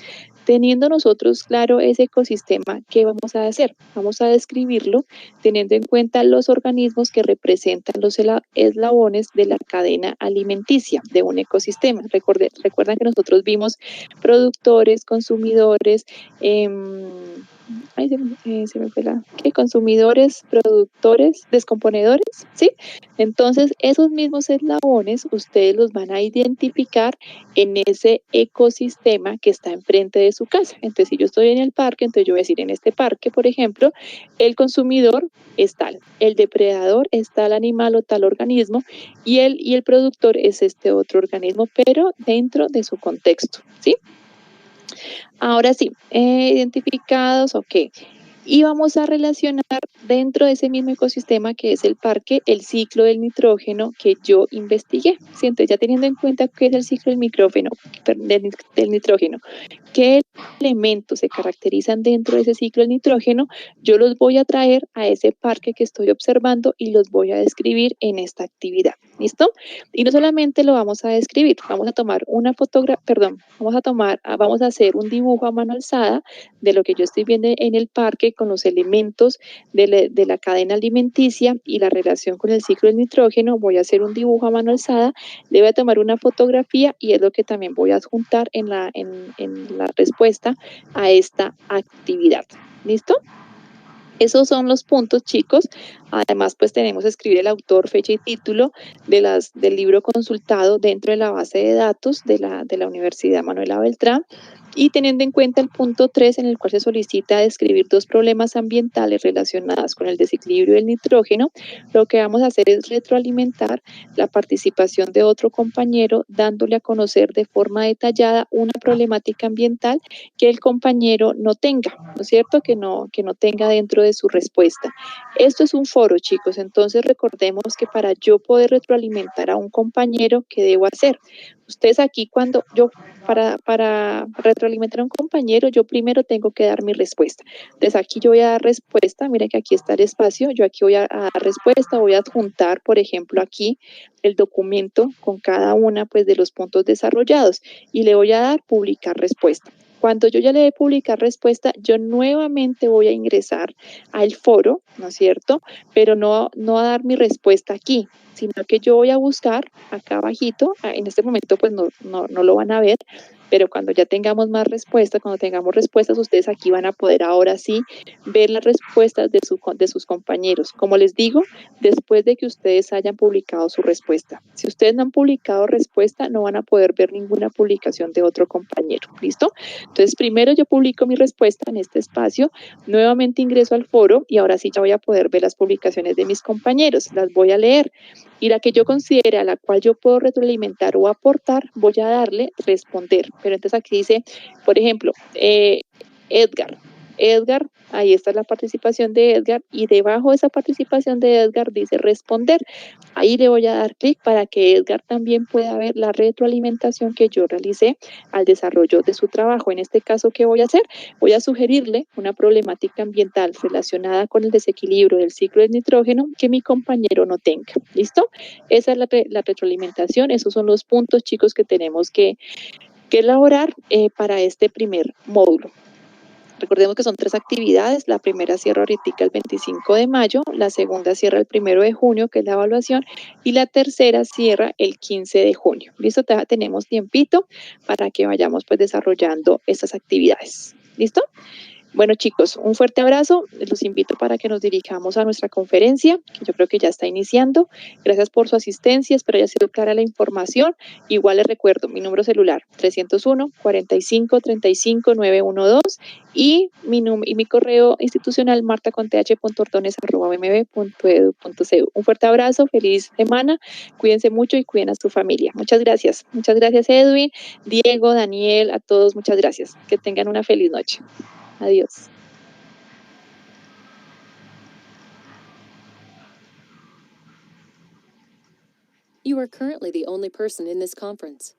Teniendo nosotros claro ese ecosistema, ¿qué vamos a hacer? Vamos a describirlo teniendo en cuenta los organismos que representan los eslabones de la cadena alimenticia de un ecosistema. Recuerdan que nosotros vimos productores, consumidores, se me fue ¿qué? Consumidores, productores, descomponedores, ¿sí? Entonces, esos mismos eslabones ustedes los van a identificar en ese ecosistema que está enfrente de su casa. Entonces, si yo estoy en el parque, entonces yo voy a decir, en este parque, por ejemplo, el consumidor es tal, el depredador es tal animal o tal organismo, y el productor es este otro organismo, pero dentro de su contexto, ¿sí? Ahora sí, identificados, ok. Y vamos a relacionar dentro de ese mismo ecosistema que es el parque, el ciclo del nitrógeno que yo investigué. ¿Sí? Entonces, ya teniendo en cuenta qué es el ciclo del nitrógeno, qué elementos se caracterizan dentro de ese ciclo del nitrógeno, yo los voy a traer a ese parque que estoy observando y los voy a describir en esta actividad. ¿Listo? Y no solamente lo vamos a describir, vamos a tomar una fotografía, perdón, vamos a hacer un dibujo a mano alzada de lo que yo estoy viendo en el parque con los elementos de la cadena alimenticia y la relación con el ciclo del nitrógeno. Voy a hacer un dibujo a mano alzada, le voy a tomar una fotografía y es lo que también voy a adjuntar en la respuesta a esta actividad. ¿Listo? Esos son los puntos, chicos. Además, pues tenemos que escribir el autor, fecha y título del libro consultado dentro de la base de datos de la Universidad Manuela Beltrán. Y teniendo en cuenta el punto 3, en el cual se solicita describir 2 problemas ambientales relacionados con el desequilibrio del nitrógeno, lo que vamos a hacer es retroalimentar la participación de otro compañero, dándole a conocer de forma detallada una problemática ambiental que el compañero no tenga, ¿no es cierto? Que no tenga dentro de su respuesta. Esto es un foro, chicos, entonces recordemos que para yo poder retroalimentar a un compañero, ¿qué debo hacer? Ustedes aquí para retroalimentar a un compañero, yo primero tengo que dar mi respuesta. Entonces aquí yo voy a dar respuesta, miren que aquí está el espacio, yo aquí voy a dar respuesta, voy a adjuntar, por ejemplo, aquí el documento con cada una pues de los puntos desarrollados y le voy a dar publicar respuesta. Cuando yo ya le dé publicar respuesta, yo nuevamente voy a ingresar al foro, ¿no es cierto? Pero no a dar mi respuesta aquí, sino que yo voy a buscar acá abajito, en este momento pues no lo van a ver, pero cuando ya tengamos más respuestas, cuando tengamos respuestas, ustedes aquí van a poder ahora sí ver las respuestas de sus compañeros. Como les digo, después de que ustedes hayan publicado su respuesta. Si ustedes no han publicado respuesta, no van a poder ver ninguna publicación de otro compañero. ¿Listo? Entonces, primero yo publico mi respuesta en este espacio, nuevamente ingreso al foro y ahora sí ya voy a poder ver las publicaciones de mis compañeros. Las voy a leer y la que yo considere a la cual yo puedo retroalimentar o aportar, voy a darle responder. Pero entonces aquí dice, por ejemplo, Edgar. Edgar, ahí está la participación de Edgar y debajo de esa participación de Edgar dice responder. Ahí le voy a dar clic para que Edgar también pueda ver la retroalimentación que yo realicé al desarrollo de su trabajo. En este caso, ¿qué voy a hacer? Voy a sugerirle una problemática ambiental relacionada con el desequilibrio del ciclo del nitrógeno que mi compañero no tenga. ¿Listo? Esa es la retroalimentación. Esos son los puntos, chicos, que tenemos que elaborar para este primer módulo. Recordemos que son 3 actividades. La primera cierra ahorita el 25 de mayo, la segunda cierra el 1 de junio, que es la evaluación, y la tercera cierra el 15 de junio. ¿Listo? Tenemos tiempito para que vayamos pues desarrollando estas actividades. ¿Listo? Bueno, chicos, un fuerte abrazo. Los invito para que nos dirijamos a nuestra conferencia, que yo creo que ya está iniciando. Gracias por su asistencia, espero haya sido clara la información. Igual les recuerdo mi número celular 301-45-35-912 y mi correo institucional martaconth.ordonez@bmb.edu.cu. Un fuerte abrazo, feliz semana, cuídense mucho y cuiden a su familia. Muchas gracias Edwin, Diego, Daniel, a todos muchas gracias. Que tengan una feliz noche. Adiós. You are currently the only person in this conference.